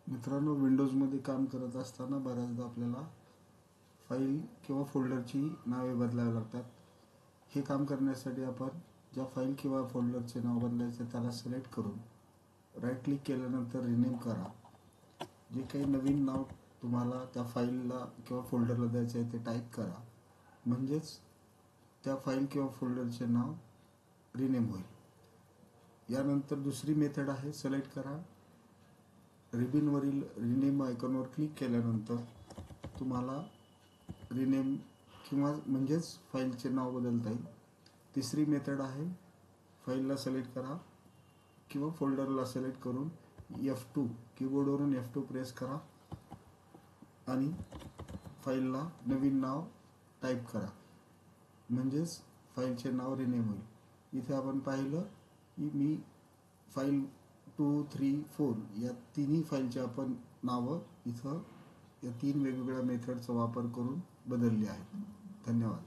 मित्रांनो, विंडोजमध्ये काम करत असताना बऱ्याचदा आपल्याला फाईल किंवा फोल्डरची नावे बदलावी लागतात. हे काम करण्यासाठी आपण ज्या फाईल किंवा फोल्डरचे नाव बदलायचे त्याला सिलेक्ट करून राईट क्लिक केल्यानंतर रिनेम करा. जे काही नवीन नाव तुम्हाला त्या फाईलला किंवा फोल्डरला द्यायचे आहे ते टाईप करा, म्हणजेच त्या फाईल किंवा फोल्डरचे नाव रिनेम होईल. यानंतर दुसरी मेथड आहे, सिलेक्ट करा. रिबीनवरील रिनेम आयकॉनवर क्लिक केल्यानंतर तुम्हाला रिनेम किंवा म्हणजेच फाईलचे नाव बदलता येईल. तिसरी मेथड आहे, फाईलला सिलेक्ट करा किंवा फोल्डरला सिलेक्ट करून F2 कीबोर्डवरून F2 प्रेस करा आणि फाईलला नवीन नाव टाईप करा, म्हणजेच फाईलचे नाव रिनेम होईल. इथे आपण पाहिलं की मी फाईल 2, 3, 4 या तिन्ही फाईलचे आपण नावं इथं या 3 वेगवेगळ्या मेथडचा वापर करून बदलली आहेत. धन्यवाद.